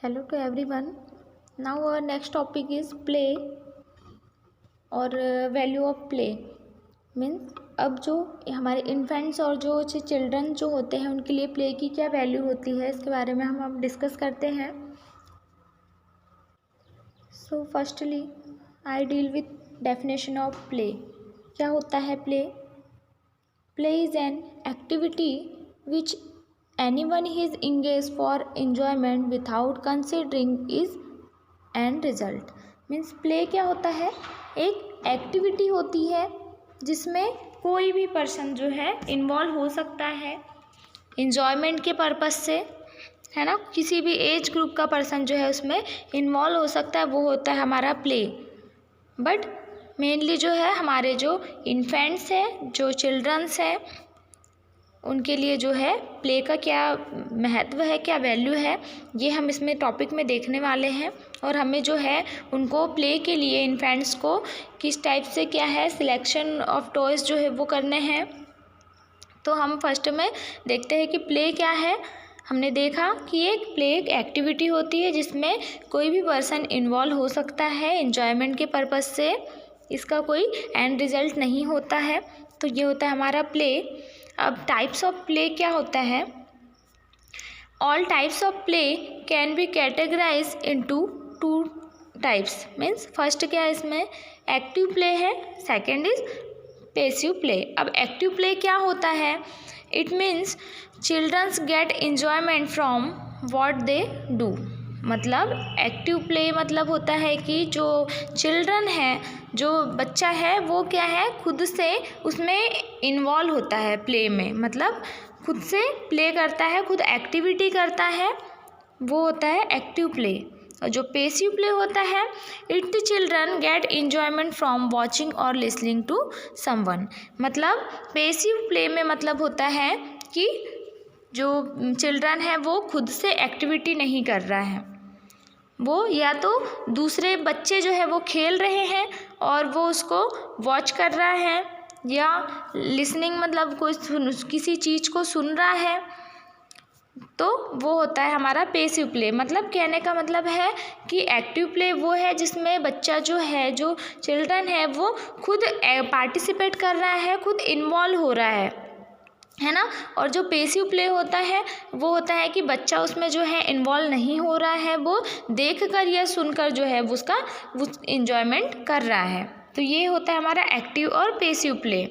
Hello to everyone. Now our next topic is play और value of play means अब जो हमारे infants और जो चिल्ड्रन जो होते हैं उनके लिए प्ले की क्या वैल्यू होती है इसके बारे में हम अब डिस्कस करते हैं. So firstly I deal with definition of play. क्या होता है play? Play is an activity which anyone is engaged for enjoyment without considering is end result. Means play क्या होता है? एक एक्टिविटी होती है जिसमें कोई भी पर्सन जो है इन्वॉल्व हो सकता है इन्जॉयमेंट के पर्पस से, है ना. किसी भी एज ग्रुप का पर्सन जो है उसमें इन्वॉल्व हो सकता है, वो होता है हमारा प्ले. बट मेनली जो है हमारे जो इन्फेंट्स है, जो चिल्ड्रंस है, उनके लिए जो है प्ले का क्या महत्व है, क्या वैल्यू है, ये हम इसमें टॉपिक में देखने वाले हैं. और हमें जो है उनको प्ले के लिए इन्फेंट्स को किस टाइप से क्या है सिलेक्शन ऑफ टॉयज़ जो है वो करने हैं. तो हम फर्स्ट में देखते हैं कि प्ले क्या है. हमने देखा कि एक प्ले एक एक्टिविटी होती है जिसमें कोई भी पर्सन इन्वॉल्व हो सकता है एन्जॉयमेंट के पर्पज़ से. इसका कोई एंड रिजल्ट नहीं होता है. तो ये होता है हमारा प्ले. अब टाइप्स ऑफ प्ले क्या होता है? All types of play can be categorize into two types. Means first क्या है इसमें? एक्टिव प्ले है, सेकंड इज पैसिव प्ले. अब एक्टिव प्ले क्या होता है? It means childrens get enjoyment from what they do. मतलब एक्टिव प्ले मतलब होता है कि जो चिल्ड्रन है, जो बच्चा है, वो क्या है खुद से उसमें इन्वॉल्व होता है प्ले में. मतलब खुद से प्ले करता है, खुद एक्टिविटी करता है, वो होता है एक्टिव प्ले. और जो पैसिव प्ले होता है, it the children gate enjoyment from watching और लिसनिंग टू समवन. मतलब पैसिव प्ले में मतलब होता है कि जो चिल्ड्रन है वो खुद से एक्टिविटी नहीं कर रहा है, वो या तो दूसरे बच्चे जो है वो खेल रहे हैं और वो उसको वॉच कर रहा है, या लिसनिंग मतलब कोई किसी चीज़ को सुन रहा है, तो वो होता है हमारा पैसिव प्ले. मतलब कहने का मतलब है कि एक्टिव प्ले वो है जिसमें बच्चा जो है, जो चिल्ड्रन है, वो खुद पार्टिसिपेट कर रहा है, खुद इन्वॉल्व हो रहा है ना. और जो पैसिव प्ले होता है वो होता है कि बच्चा उसमें जो है इन्वॉल्व नहीं हो रहा है, वो देखकर या सुनकर जो है उसका वो इन्जॉयमेंट कर रहा है. तो ये होता है हमारा एक्टिव और पैसिव प्ले.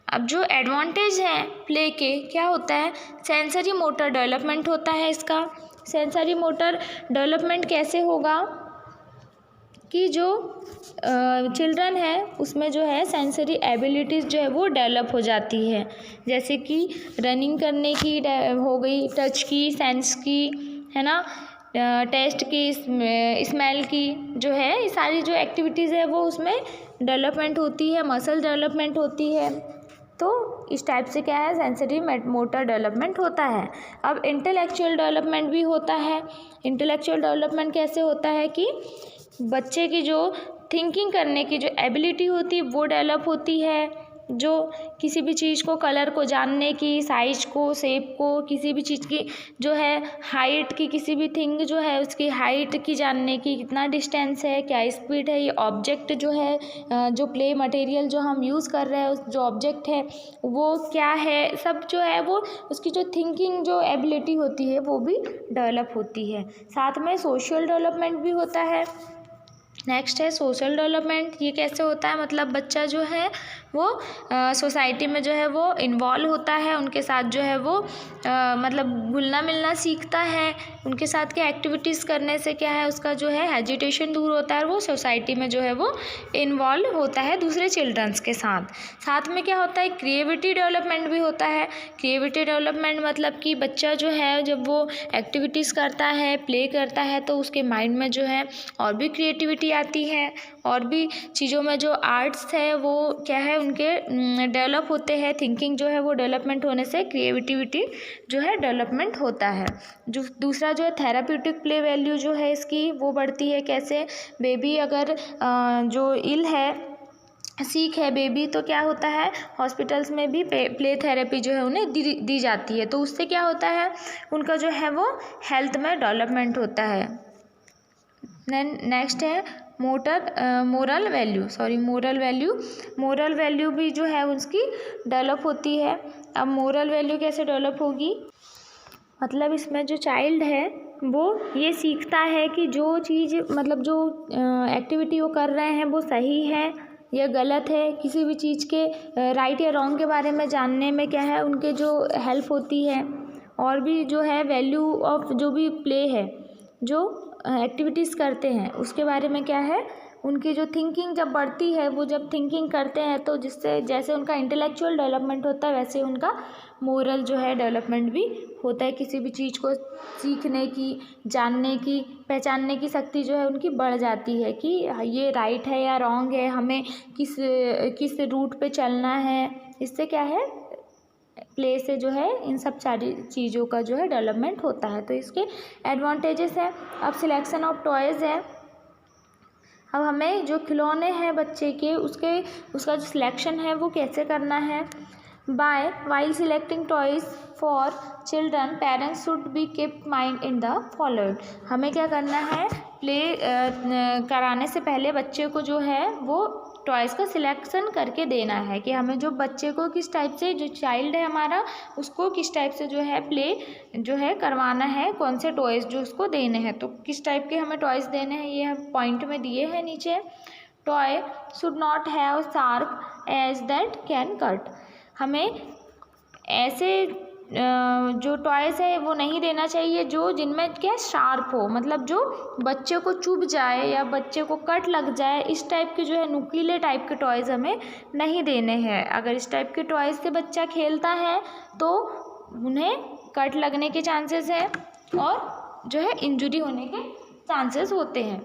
अब जो एडवांटेज है प्ले के क्या होता है? सेंसरी मोटर डेवलपमेंट होता है इसका. सेंसरी मोटर डेवलपमेंट कैसे होगा कि जो चिल्ड्रन है उसमें जो है सेंसरी एबिलिटीज़ जो है वो डेवलप हो जाती है. जैसे कि रनिंग करने की हो गई, टच की, सेंस की, है ना, टेस्ट की, स्मेल की, जो है ये सारी जो एक्टिविटीज़ है वो उसमें डेवलपमेंट होती है, मसल डेवलपमेंट होती है. तो इस टाइप से क्या है सेंसरी मोटर डेवलपमेंट होता है. अब इंटेलेक्चुअल डेवलपमेंट भी होता है. इंटेलेक्चुअल डेवलपमेंट कैसे होता है कि बच्चे की जो थिंकिंग करने की जो एबिलिटी होती है वो डेवलप होती है. जो किसी भी चीज़ को, कलर को जानने की, साइज को, शेप को, किसी भी चीज़ की जो है हाइट की, किसी भी थिंग जो है उसकी हाइट की जानने की, कितना डिस्टेंस है, क्या स्पीड है, ये ऑब्जेक्ट जो है, जो प्ले मटेरियल जो हम यूज़ कर रहे हैं, उस जो ऑब्जेक्ट है वो क्या है, सब जो है वो उसकी जो थिंकिंग जो एबिलिटी होती है वो भी डेवलप होती है. साथ में सोशल डेवलपमेंट भी होता है. नेक्स्ट है सोशल डेवलपमेंट. ये कैसे होता है? मतलब बच्चा जो है वो सोसाइटी में जो है वो इन्वॉल्व होता है, उनके साथ जो है वो मतलब घुलना मिलना सीखता है. उनके साथ क्या एक्टिविटीज़ करने से क्या है उसका जो है हेजिटेशन दूर होता है और वो सोसाइटी में जो है वो इन्वॉल्व होता है दूसरे चिल्ड्रंस के साथ. साथ में क्या होता है? क्रिएटिविटी डेवलपमेंट भी होता है. क्रिएटिविटी डेवलपमेंट मतलब कि बच्चा जो है जब वो एक्टिविटीज़ करता है, प्ले करता है, तो उसके माइंड में जो है और भी क्रिएटिविटी आती है, और भी चीज़ों में जो आर्ट्स है वो क्या है उनके डेवलप होते हैं. थिंकिंग जो है वो डेवलपमेंट होने से क्रिएटिविटी जो है डेवलपमेंट होता है. जो दूसरा जो है थेराप्यूटिक प्ले वैल्यू जो है इसकी वो बढ़ती है. कैसे? बेबी अगर जो इल है सीख है बेबी, तो क्या होता है हॉस्पिटल्स में भी प्ले थेरेपी जो है उन्हें दी जाती है। तो उससे क्या होता है, उनका जो है वो हेल्थ में डेवलपमेंट होता है। नेक्स्ट है मोरल वैल्यू भी जो है उसकी डेवलप होती है। अब मोरल वैल्यू कैसे डेवलप होगी, मतलब इसमें जो चाइल्ड है वो ये सीखता है कि जो चीज़ मतलब जो एक्टिविटी वो कर रहे हैं वो सही है या गलत है। किसी भी चीज़ के राइट या रॉन्ग के बारे में जानने में क्या है उनके जो हेल्प होती है। और भी जो है वैल्यू ऑफ जो भी प्ले है, जो एक्टिविटीज़ करते हैं उसके बारे में क्या है, उनकी जो थिंकिंग जब बढ़ती है, वो जब थिंकिंग करते हैं तो जिससे जैसे उनका इंटेलेक्चुअल डेवलपमेंट होता है वैसे उनका मोरल जो है डेवलपमेंट भी होता है। किसी भी चीज़ को सीखने की, जानने की, पहचानने की शक्ति जो है उनकी बढ़ जाती है कि ये राइट है या रॉन्ग है, हमें किस रूट पे चलना है। इससे क्या है, प्ले से जो है इन सब सारी चीज़ों का जो है डेवलपमेंट होता है। तो इसके एडवांटेजेस हैं। अब सिलेक्शन ऑफ टॉयज़ है। अब हमें जो खिलौने हैं बच्चे के उसका जो सिलेक्शन है वो कैसे करना है। While selecting toys for children parents should be keep mind in the following. हमें क्या करना है, प्ले कराने से पहले बच्चे को जो है वो टॉयज़ का सिलेक्शन करके देना है कि हमें जो बच्चे को किस टाइप से, जो चाइल्ड है हमारा उसको किस टाइप से जो है प्ले जो है करवाना है, कौन से टॉयज़ जो उसको देने हैं। तो किस टाइप के हमें टॉयज़ देने हैं ये हम पॉइंट में दिए हैं नीचे। Toy should not have sharp edge that can cut. हमें ऐसे जो टॉयज़ है वो नहीं देना चाहिए जो जिनमें क्या शार्प हो, मतलब जो बच्चे को चुभ जाए या बच्चे को कट लग जाए, इस टाइप के जो है नुकीले टाइप के टॉयज़ हमें नहीं देने हैं। अगर इस टाइप के टॉयज़ से बच्चा खेलता है तो उन्हें कट लगने के चांसेस है और जो है इंजरी होने के चांसेस होते हैं।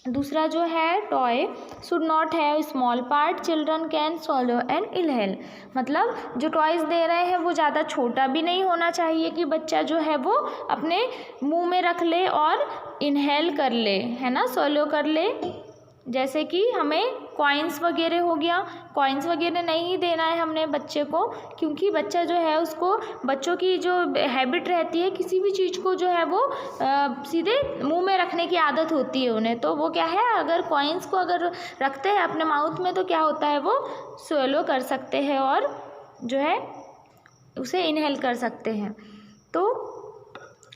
दूसरा जो है, toy should not have small part children can swallow and inhale. मतलब जो टॉयज़ दे रहे हैं वो ज़्यादा छोटा भी नहीं होना चाहिए कि बच्चा जो है वो अपने मुंह में रख ले और इनहेल कर ले, है ना, swallow कर ले। जैसे कि हमें कॉइन्स वगैरह हो गया, कॉइन्स वगैरह नहीं देना है हमने बच्चे को, क्योंकि बच्चा जो है उसको, बच्चों की जो हैबिट रहती है किसी भी चीज़ को जो है वो सीधे मुंह में रखने की आदत होती है उन्हें। तो वो क्या है, अगर कॉइन्स को अगर रखते हैं अपने माउथ में तो क्या होता है, वो swallow कर सकते हैं और जो है उसे इनहेल कर सकते हैं। तो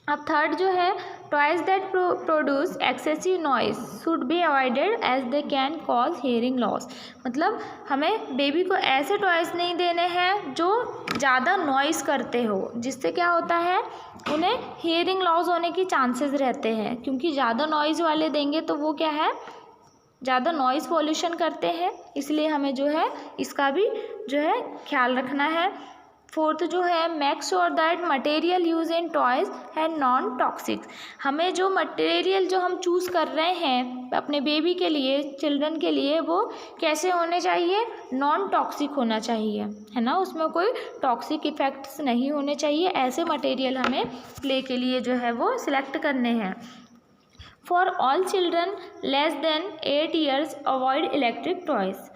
अब थर्ड जो है, toys that produce excessive noise should be avoided as they can cause hearing loss. मतलब हमें बेबी को ऐसे टॉयज़ नहीं देने हैं जो ज़्यादा नॉइज़ करते हो, जिससे क्या होता है उन्हें हियरिंग लॉस होने की चांसेस रहते हैं। क्योंकि ज़्यादा नॉइज़ वाले देंगे तो वो क्या है, ज़्यादा नॉइज़ पॉल्यूशन करते हैं, इसलिए हमें जो है इसका भी जो है ख्याल रखना है। फोर्थ जो है, make sure that material use in toys है नॉन टॉक्सिक। हमें जो मटेरियल जो हम चूज़ कर रहे हैं अपने बेबी के लिए, चिल्ड्रन के लिए, वो कैसे होने चाहिए, नॉन टॉक्सिक होना चाहिए, है ना, उसमें कोई टॉक्सिक इफ़ेक्ट्स नहीं होने चाहिए। ऐसे मटेरियल हमें प्ले के लिए जो है वो सिलेक्ट करने हैं। For all children less than 8 years avoid electric toys.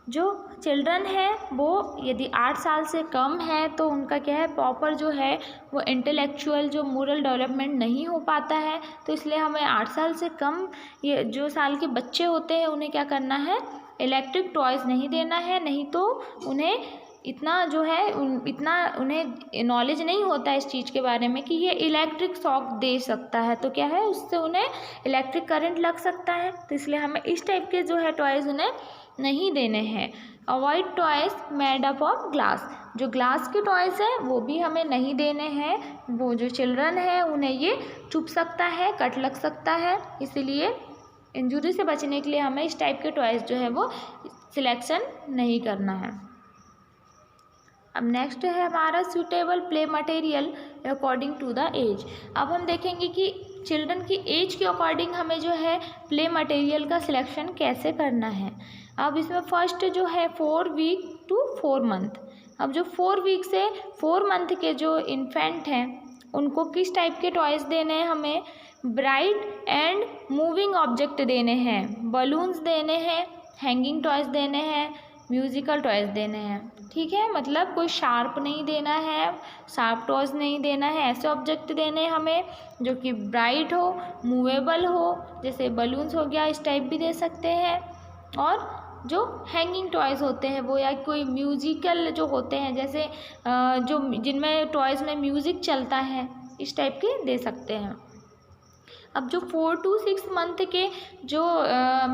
जो चिल्ड्रन है वो यदि 8 साल से कम है तो उनका क्या है, प्रॉपर जो है वो इंटेलेक्चुअल जो मोरल डेवलपमेंट नहीं हो पाता है। तो इसलिए हमें 8 साल से कम ये जो साल के बच्चे होते हैं उन्हें क्या करना है, इलेक्ट्रिक टॉयज़ नहीं देना है। नहीं तो उन्हें इतना जो है इतना उन्हें नॉलेज नहीं होता है इस चीज़ के बारे में कि ये इलेक्ट्रिक शॉक दे सकता है, तो क्या है उससे उन्हें इलेक्ट्रिक करंट लग सकता है। तो इसलिए हमें इस टाइप के जो है टॉयज़ उन्हें नहीं देने हैं। Avoid toys made up of glass. जो ग्लास के टॉयज़ हैं वो भी हमें नहीं देने हैं। वो जो चिल्ड्रन है उन्हें ये चुभ सकता है, कट लग सकता है, इसीलिए इंजरी से बचने के लिए हमें इस टाइप के टॉयज़ जो है वो सिलेक्शन नहीं करना है। अब नेक्स्ट है हमारा suitable play material according to the age. अब हम देखेंगे कि चिल्ड्रन की एज के अकॉर्डिंग हमें जो है प्ले मटेरियल का सिलेक्शन कैसे करना है। अब इसमें फर्स्ट जो है 4 week to 4 month। अब जो 4 week से 4 month के जो इन्फेंट हैं उनको किस टाइप के टॉयज़ देने हैं, हमें ब्राइट एंड मूविंग ऑब्जेक्ट देने हैं, बलून्स देने हैं, हैंगिंग टॉयज़ देने हैं, म्यूज़िकल टॉयज़ देने हैं, ठीक है। मतलब कोई शार्प नहीं देना है, शार्प टॉयज़ नहीं देना है, ऐसे ऑब्जेक्ट देने हैं हमें जो कि ब्राइट हो, मूवेबल हो, जैसे बलून्स हो गया, इस टाइप भी दे सकते हैं। और जो हैंगिंग टॉयज़ होते हैं वो, या कोई म्यूज़िकल जो होते हैं, जैसे जो जिनमें टॉयज़ में म्यूज़िक चलता है, इस टाइप के दे सकते हैं। अब जो 4 to 6 मंथ के जो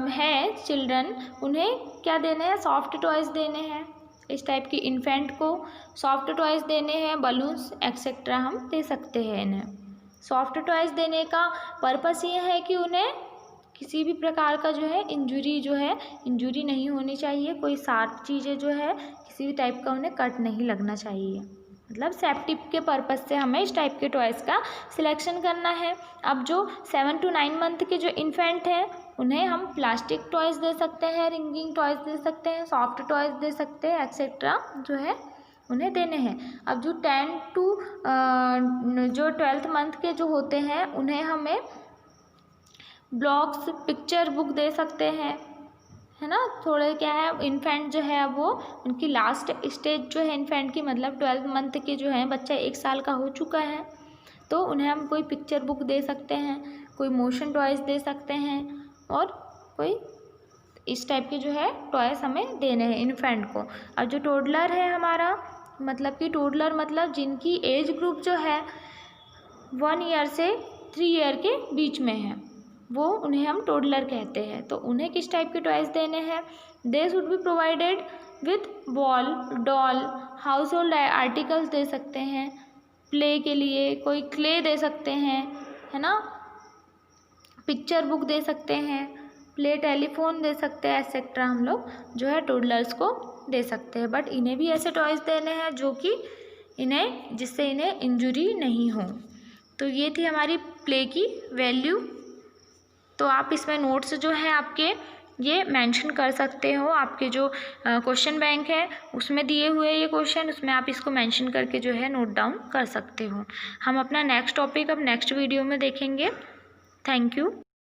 हैं चिल्ड्रन, उन्हें क्या देने हैं, सॉफ्ट टॉयज़ देने हैं। इस टाइप की इन्फेंट को सॉफ्ट टॉयज़ देने हैं, बलून्स एक्सेट्रा हम दे सकते हैं इन्हें। सॉफ्ट टॉयज़ देने का पर्पस ये है कि उन्हें किसी भी प्रकार का जो है इंजरी नहीं होनी चाहिए, कोई शार्प चीज़ें जो है किसी भी टाइप का उन्हें कट नहीं लगना चाहिए। मतलब सेफ्टी के पर्पज़ से हमें इस टाइप के टॉयज़ का सिलेक्शन करना है। अब जो 7 to 9 मंथ के जो इन्फेंट हैं, उन्हें हम प्लास्टिक टॉयज़ दे सकते हैं, रिंगिंग टॉयज़ दे सकते हैं, सॉफ्ट टॉयज़ दे सकते हैं, एक्सेट्रा जो है उन्हें देने हैं। अब जो 10 to 12th मंथ के जो होते हैं, उन्हें हमें ब्लॉक्स, पिक्चर बुक दे सकते हैं, है ना। थोड़े क्या है, इन्फेंट जो है वो उनकी लास्ट स्टेज जो है इन्फेंट की, मतलब 12 मंथ के जो हैं, बच्चा 1 साल का हो चुका है, तो उन्हें हम कोई पिक्चर बुक दे सकते हैं, कोई मोशन टॉयज़ दे सकते हैं, और कोई इस टाइप के जो है टॉयज़ हमें देने हैं इन्फेंट को। और जो टोडलर है हमारा, मतलब कि टोडलर मतलब जिनकी एज ग्रुप जो है 1 ईयर से 3 ईयर के बीच में है, वो उन्हें हम टोडलर कहते हैं। तो उन्हें किस टाइप के टॉयज़ देने हैं, they should be provided with ball, doll, household articles दे सकते हैं, प्ले के लिए कोई क्ले दे सकते हैं, है ना, पिक्चर बुक दे सकते हैं, प्ले टेलीफोन दे सकते हैं, एक्सेट्रा हम लोग जो है टोडलर्स को दे सकते हैं। बट इन्हें भी ऐसे टॉयज़ देने हैं जो कि जिससे इन्हें इंजरी नहीं हो। तो ये थी हमारी प्ले की वैल्यू। तो आप इसमें नोट्स जो हैं आपके ये मेंशन कर सकते हो, आपके जो क्वेश्चन बैंक है उसमें दिए हुए ये क्वेश्चन, उसमें आप इसको मेंशन करके जो है नोट डाउन कर सकते हो। हम अपना नेक्स्ट टॉपिक अब नेक्स्ट वीडियो में देखेंगे। Thank you.